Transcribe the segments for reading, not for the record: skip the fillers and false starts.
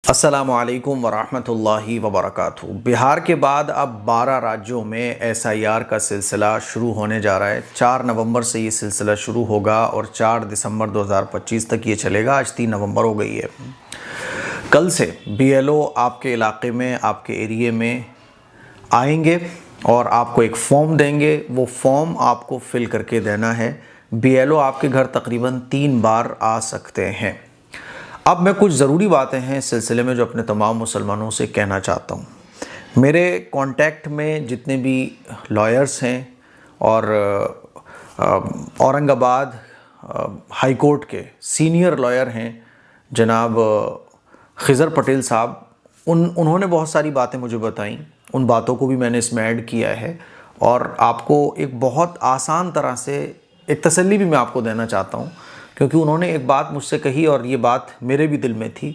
अस्सलामुअलैकुम वरहमतुल्लाहि वबरकातुहू। बिहार के बाद अब 12 राज्यों में एसआईआर का सिलसिला शुरू होने जा रहा है। 4 नवंबर से ये सिलसिला शुरू होगा और 4 दिसंबर 2025 तक ये चलेगा। आज 3 नवंबर हो गई है। कल से बीएलओ आपके इलाके में, आपके एरिए में आएंगे और आपको एक फॉर्म देंगे। वो फॉर्म आपको फिल करके देना है। बीएलओ आपके घर तकरीबन 3 बार आ सकते हैं। अब मैं कुछ ज़रूरी बातें हैं इस सिलसिले में जो अपने तमाम मुसलमानों से कहना चाहता हूँ। मेरे कांटेक्ट में जितने भी लॉयर्स हैं और औरंगाबाद हाई कोर्ट के सीनियर लॉयर हैं जनाब खिज़र पटेल साहब, उन्होंने बहुत सारी बातें मुझे बताई। उन बातों को भी मैंने इसमें ऐड किया है और आपको एक बहुत आसान तरह से एक तसल्ली भी मैं आपको देना चाहता हूँ, क्योंकि उन्होंने एक बात मुझसे कही और ये बात मेरे भी दिल में थी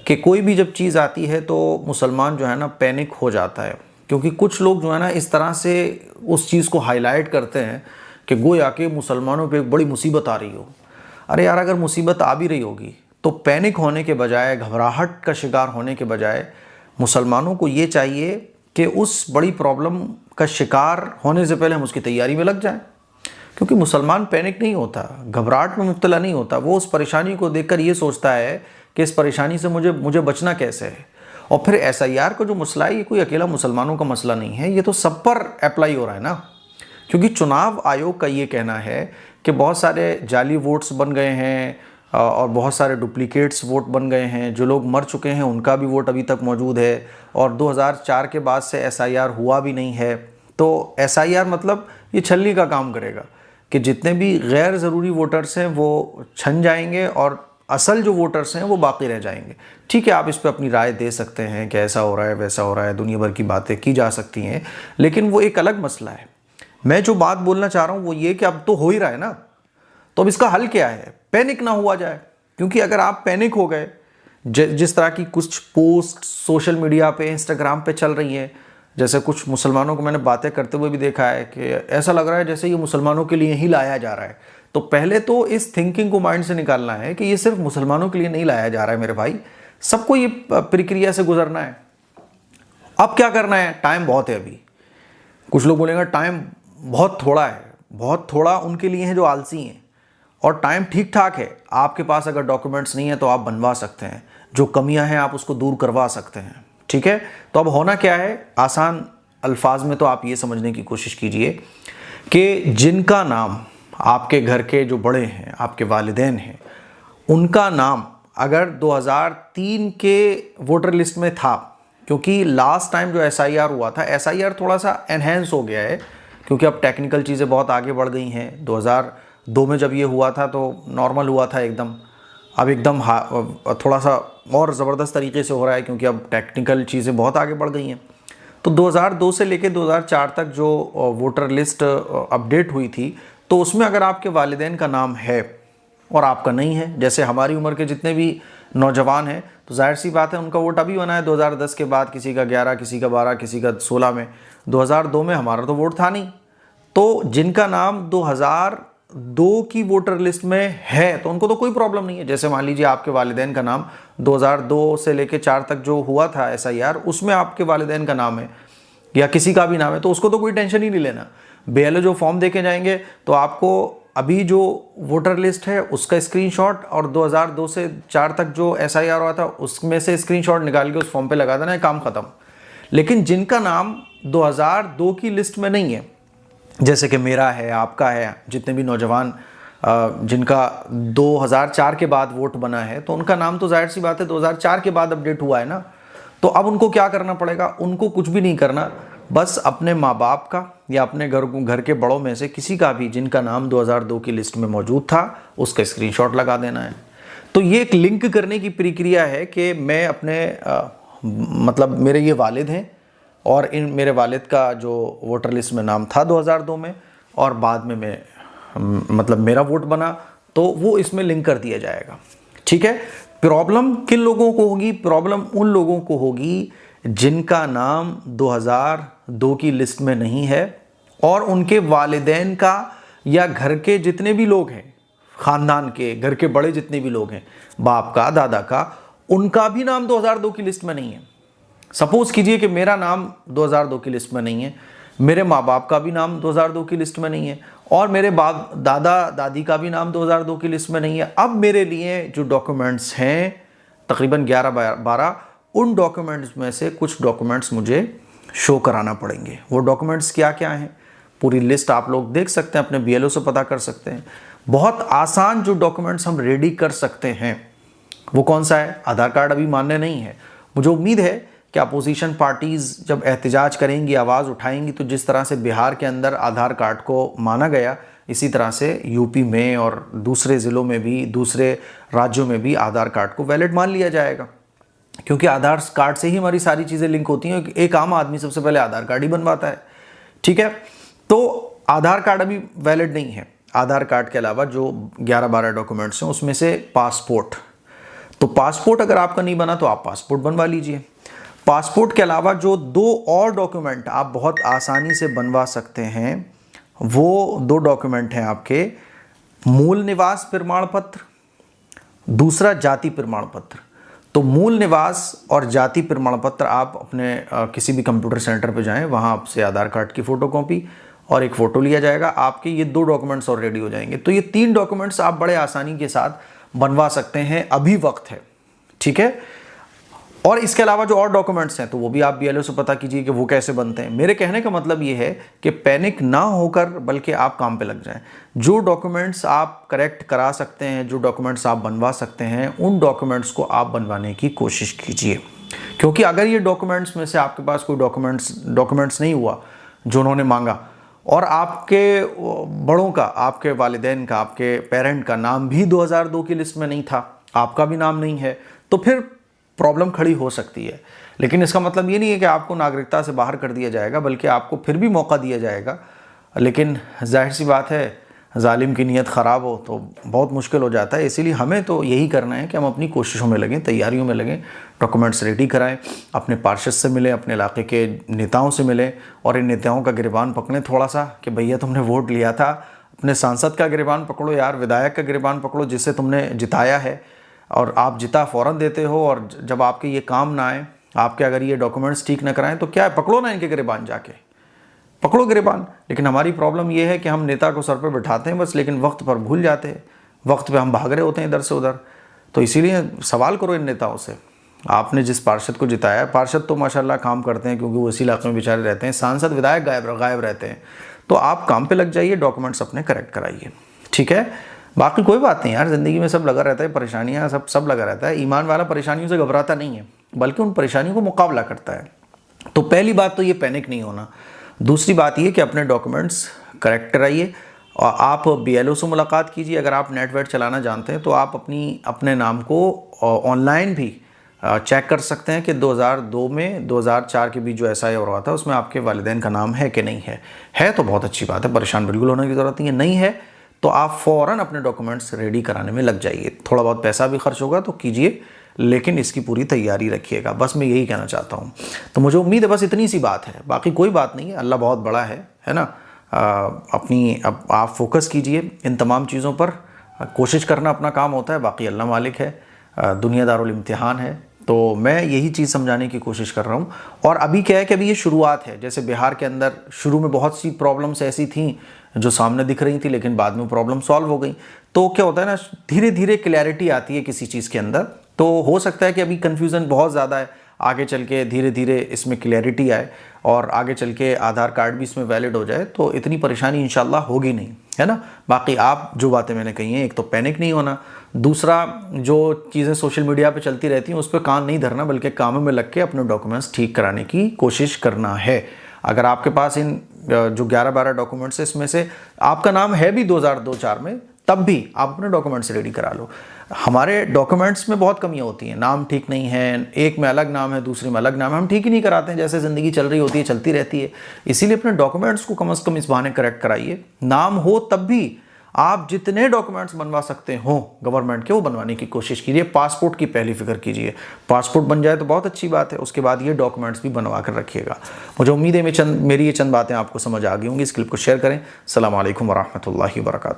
कि कोई भी जब चीज़ आती है तो मुसलमान जो है ना पैनिक हो जाता है, क्योंकि कुछ लोग जो है ना इस तरह से उस चीज़ को हाईलाइट करते हैं कि गोया के मुसलमानों पे एक बड़ी मुसीबत आ रही हो। अरे यार, अगर मुसीबत आ भी रही होगी तो पैनिक होने के बजाय, घबराहट का शिकार होने के बजाय मुसलमानों को ये चाहिए कि उस बड़ी प्रॉब्लम का शिकार होने से पहले हम उसकी तैयारी में लग जाएं। क्योंकि मुसलमान पैनिक नहीं होता, घबराहट में मुब्तला नहीं होता। वो उस परेशानी को देखकर ये सोचता है कि इस परेशानी से मुझे बचना कैसे है। और फिर एसआईआर का जो मसला है ये कोई अकेला मुसलमानों का मसला नहीं है, ये तो सब पर अप्लाई हो रहा है ना। क्योंकि चुनाव आयोग का ये कहना है कि बहुत सारे जाली वोट्स बन गए हैं और बहुत सारे डुप्लीकेट्स वोट बन गए हैं। जो लोग मर चुके हैं उनका भी वोट अभी तक मौजूद है और 2004 के बाद से एसआईआर हुआ भी नहीं है। तो एसआईआर मतलब ये छलनी का काम करेगा कि जितने भी गैर ज़रूरी वोटर्स हैं वो छन जाएंगे और असल जो वोटर्स हैं वो बाकी रह जाएंगे। ठीक है, आप इस पर अपनी राय दे सकते हैं कि ऐसा हो रहा है, वैसा हो रहा है, दुनिया भर की बातें की जा सकती हैं, लेकिन वो एक अलग मसला है। मैं जो बात बोलना चाह रहा हूँ वो ये कि अब तो हो ही रहा है ना, तो अब इसका हल क्या है? पैनिक ना हुआ जाए। क्योंकि अगर आप पैनिक हो गए, जिस तरह की कुछ पोस्ट सोशल मीडिया पे, इंस्टाग्राम पे चल रही हैं, जैसे कुछ मुसलमानों को मैंने बातें करते हुए भी देखा है कि ऐसा लग रहा है जैसे ये मुसलमानों के लिए ही लाया जा रहा है। तो पहले तो इस थिंकिंग को माइंड से निकालना है कि ये सिर्फ मुसलमानों के लिए नहीं लाया जा रहा है मेरे भाई, सबको ये प्रक्रिया से गुजरना है। अब क्या करना है? टाइम बहुत है अभी। कुछ लोग बोलेंगे टाइम बहुत थोड़ा है। बहुत थोड़ा उनके लिए है जो आलसी हैं, और टाइम ठीक ठाक है। आपके पास अगर डॉक्यूमेंट्स नहीं है तो आप बनवा सकते हैं, जो कमियां हैं आप उसको दूर करवा सकते हैं। ठीक है, तो अब होना क्या है? आसान अल्फाज में तो आप ये समझने की कोशिश कीजिए कि जिनका नाम आपके घर के जो बड़े हैं, आपके वालिदैन हैं, उनका नाम अगर 2003 के वोटर लिस्ट में था, क्योंकि लास्ट टाइम जो एसआईआर हुआ था, एसआईआर थोड़ा सा एनहेंस हो गया है क्योंकि अब टेक्निकल चीज़ें बहुत आगे बढ़ गई हैं। 2002 में जब ये हुआ था तो नॉर्मल हुआ था एकदम, अब एकदम थोड़ा सा और ज़बरदस्त तरीके से हो रहा है क्योंकि अब टेक्निकल चीज़ें बहुत आगे बढ़ गई हैं। तो 2002 से लेकर 2004 तक जो वोटर लिस्ट अपडेट हुई थी, तो उसमें अगर आपके वालिदैन का नाम है और आपका नहीं है, जैसे हमारी उम्र के जितने भी नौजवान हैं, तो जाहिर सी बात है उनका वोट अभी बना है 2010 के बाद, किसी का 11, किसी का 12, किसी का 16 में। 2002 में हमारा तो वोट था नहीं। तो जिनका नाम 2002 की वोटर लिस्ट में है तो उनको तो कोई प्रॉब्लम नहीं है। जैसे मान लीजिए आपके वालिदैन का नाम 2002 से लेकर 4 तक जो हुआ था एसआईआर, उसमें आपके वालिदैन का नाम है या किसी का भी नाम है, तो उसको तो कोई टेंशन ही नहीं लेना। बीएलओ जो फॉर्म देके जाएंगे तो आपको अभी जो वोटर लिस्ट है उसका स्क्रीनशॉट और 2002 से 4 तक जो एसआईआर हुआ था उसमें से स्क्रीनशॉट निकाल के उस फॉर्म पे लगा देना है, काम खत्म। लेकिन जिनका नाम 2002 की लिस्ट में नहीं है, जैसे कि मेरा है, आपका है, जितने भी नौजवान जिनका 2004 के बाद वोट बना है, तो उनका नाम तो जाहिर सी बात है 2004 के बाद अपडेट हुआ है ना। तो अब उनको क्या करना पड़ेगा? उनको कुछ भी नहीं करना, बस अपने माँ बाप का या अपने घर के बड़ों में से किसी का भी जिनका नाम 2002 की लिस्ट में मौजूद था उसका स्क्रीनशॉट लगा देना है। तो ये एक लिंक करने की प्रक्रिया है कि मैं अपने मतलब मेरे ये वालिद हैं और इन मेरे वालिद का जो वोटर लिस्ट में नाम था 2002 में और बाद में मैं मतलब मेरा वोट बना, तो वो इसमें लिंक कर दिया जाएगा। ठीक है। प्रॉब्लम किन लोगों को होगी? प्रॉब्लम उन लोगों को होगी जिनका नाम 2002 की लिस्ट में नहीं है और उनके वालिदैन का या घर के जितने भी लोग हैं, ख़ानदान के घर के बड़े जितने भी लोग हैं, बाप का, दादा का, उनका भी नाम 2002 की लिस्ट में नहीं है। सपोज कीजिए कि मेरा नाम 2002 की लिस्ट में नहीं है, मेरे माँ बाप का भी नाम 2002 की लिस्ट में नहीं है, और मेरे बाप दादा दादी का भी नाम 2002 की लिस्ट में नहीं है। अब मेरे लिए जो डॉक्यूमेंट्स हैं तकरीबन 11-12, उन डॉक्यूमेंट्स में से कुछ डॉक्यूमेंट्स मुझे शो कराना पड़ेंगे। वो डॉक्यूमेंट्स क्या क्या हैं, पूरी लिस्ट आप लोग देख सकते हैं, अपने BLO से पता कर सकते हैं। बहुत आसान जो डॉक्यूमेंट्स हम रेडी कर सकते हैं वो कौन सा है? आधार कार्ड अभी मान्य नहीं है। मुझे उम्मीद है कि अपोजिशन पार्टीज़ जब एहतजाज करेंगी, आवाज़ उठाएंगी, तो जिस तरह से बिहार के अंदर आधार कार्ड को माना गया, इसी तरह से यूपी में और दूसरे ज़िलों में भी, दूसरे राज्यों में भी आधार कार्ड को वैलिड मान लिया जाएगा, क्योंकि आधार कार्ड से ही हमारी सारी चीज़ें लिंक होती हैं। एक आम आदमी सबसे पहले आधार कार्ड ही बनवाता है, ठीक है। तो आधार कार्ड अभी वैलिड नहीं है। आधार कार्ड के अलावा जो 11-12 डॉक्यूमेंट्स हैं उसमें से पासपोर्ट, तो पासपोर्ट अगर आपका नहीं बना तो आप पासपोर्ट बनवा लीजिए। पासपोर्ट के अलावा जो 2 और डॉक्यूमेंट आप बहुत आसानी से बनवा सकते हैं, वो 2 डॉक्यूमेंट हैं आपके, मूल निवास प्रमाण पत्र, दूसरा जाति प्रमाण पत्र। तो मूल निवास और जाति प्रमाण पत्र आप अपने किसी भी कंप्यूटर सेंटर पे जाएं, वहाँ आपसे आधार कार्ड की फ़ोटोकॉपी और एक फ़ोटो लिया जाएगा, आपके ये 2 डॉक्यूमेंट्स और रेडी हो जाएंगे। तो ये 3 डॉक्यूमेंट्स आप बड़े आसानी के साथ बनवा सकते हैं, अभी वक्त है, ठीक है। और इसके अलावा जो और डॉक्यूमेंट्स हैं तो वो भी आप BLO से पता कीजिए कि वो कैसे बनते हैं। मेरे कहने का मतलब ये है कि पैनिक ना होकर बल्कि आप काम पे लग जाएं। जो डॉक्यूमेंट्स आप करेक्ट करा सकते हैं, जो डॉक्यूमेंट्स आप बनवा सकते हैं, उन डॉक्यूमेंट्स को आप बनवाने की कोशिश कीजिए, क्योंकि अगर ये डॉक्यूमेंट्स में से आपके पास कोई डॉक्यूमेंट्स नहीं हुआ जो उन्होंने मांगा, और आपके बड़ों का, आपके वालिदैन का, आपके पेरेंट का नाम भी 2002 की लिस्ट में नहीं था, आपका भी नाम नहीं है, तो फिर प्रॉब्लम खड़ी हो सकती है। लेकिन इसका मतलब ये नहीं है कि आपको नागरिकता से बाहर कर दिया जाएगा, बल्कि आपको फिर भी मौका दिया जाएगा। लेकिन जाहिर सी बात है, जालिम की नीयत ख़राब हो तो बहुत मुश्किल हो जाता है। इसीलिए हमें तो यही करना है कि हम अपनी कोशिशों में लगें, तैयारियों में लगें, डॉक्यूमेंट्स रेडी कराएं, अपने पार्षद से मिलें, अपने इलाके के नेताओं से मिलें और इन नेताओं का गिरबान पकड़ें थोड़ा सा कि भैया तुमने वोट लिया था, अपने सांसद का गिरबान पकड़ो यार, विधायक का गिरबान पकड़ो जिससे तुमने जिताया है, और आप जिता फ़ौरन देते हो, और जब आपके ये काम ना आए, आपके अगर ये डॉक्यूमेंट्स ठीक ना कराएं तो क्या है, पकड़ो ना इनके गिरबान, जाके पकड़ो गिरबान। लेकिन हमारी प्रॉब्लम ये है कि हम नेता को सर पे बिठाते हैं बस, लेकिन वक्त पर भूल जाते हैं, वक्त पे हम भाग रहे होते हैं इधर से उधर। तो इसीलिए सवाल करो इन नेताओं से, आपने जिस पार्षद को जिताया, पार्षद तो माशाल्लाह काम करते हैं क्योंकि वो इसी इलाके में बेचारे रहते हैं, सांसद विधायक गायब रहते हैं, तो आप काम पे लग जाइए, डॉक्यूमेंट्स अपने करेक्ट कराइए, ठीक है। बाकी कोई बात नहीं यार, ज़िंदगी में सब लगा रहता है, परेशानियाँ सब लगा रहता है। ईमान वाला परेशानियों से घबराता नहीं है, बल्कि उन परेशानियों को मुकाबला करता है। तो पहली बात तो ये पैनिक नहीं होना। दूसरी बात ये कि अपने डॉक्यूमेंट्स करेक्ट कराइए, और आप BLO से मुलाकात कीजिए। अगर आप नेट वेट चलाना जानते हैं तो आप अपने नाम को ऑनलाइन भी चेक कर सकते हैं कि 2002 में 2004 के बीच जो SI हो रहा था उसमें आपके वालिदैन का नाम है कि नहीं है तो बहुत अच्छी बात है, परेशान बिल्कुल होने की ज़रूरत नहीं है। नहीं है तो आप फ़ौरन अपने डॉक्यूमेंट्स रेडी कराने में लग जाइए। थोड़ा बहुत पैसा भी खर्च होगा तो कीजिए, लेकिन इसकी पूरी तैयारी रखिएगा, बस मैं यही कहना चाहता हूँ। तो मुझे उम्मीद है बस इतनी सी बात है, बाकी कोई बात नहीं है, अल्लाह बहुत बड़ा है ना। आप फोकस कीजिए इन तमाम चीज़ों पर, कोशिश करना अपना काम होता है, बाकी अल्लाह मालिक है, दुनिया दारुल इम्तिहान है। तो मैं यही चीज़ समझाने की कोशिश कर रहा हूँ। और अभी क्या है कि अभी ये शुरुआत है। जैसे बिहार के अंदर शुरू में बहुत सी प्रॉब्लम्स ऐसी थी जो सामने दिख रही थी, लेकिन बाद में प्रॉब्लम सॉल्व हो गई। तो क्या होता है ना, धीरे धीरे क्लैरिटी आती है किसी चीज़ के अंदर। तो हो सकता है कि अभी कन्फ्यूज़न बहुत ज़्यादा है, आगे चल के धीरे धीरे इसमें क्लैरिटी आए और आगे चल के आधार कार्ड भी इसमें वैलिड हो जाए, तो इतनी परेशानी इंशाल्लाह होगी नहीं, है ना। बाकी आप जो बातें मैंने कही हैं, एक तो पैनिक नहीं होना, दूसरा जो चीज़ें सोशल मीडिया पे चलती रहती हैं उस पर कान नहीं धरना, बल्कि कामों में लग के अपने डॉक्यूमेंट्स ठीक कराने की कोशिश करना है। अगर आपके पास इन जो 11-12 डॉक्यूमेंट्स है इसमें से आपका नाम है भी 2002-04 में, तब भी आप अपने डॉक्यूमेंट्स रेडी करा लो। हमारे डॉक्यूमेंट्स में बहुत कमियां होती हैं, नाम ठीक नहीं है, एक में अलग नाम है, दूसरे में अलग नाम है, हम ठीक ही नहीं कराते हैं। जैसे ज़िंदगी चल रही होती है, चलती रहती है। इसीलिए अपने डॉक्यूमेंट्स को कम से कम इस बहाने करेक्ट कराइए। नाम हो तब भी आप जितने डॉक्यूमेंट्स बनवा सकते हो गवर्नमेंट के, वो बनवाने की कोशिश कीजिए। पासपोर्ट की पहली फिक्र कीजिए, पासपोर्ट बन जाए तो बहुत अच्छी बात है, उसके बाद ये डॉक्यूमेंट्स भी बनवा कर रखिएगा। मुझे उम्मीद है मेरी ये चंद बातें आपको समझ आ गई होंगी। इस क्लिप को शेयर करें। अस्सलाम वालेकुम वरहमतुल्लाहि वबरकातुहू।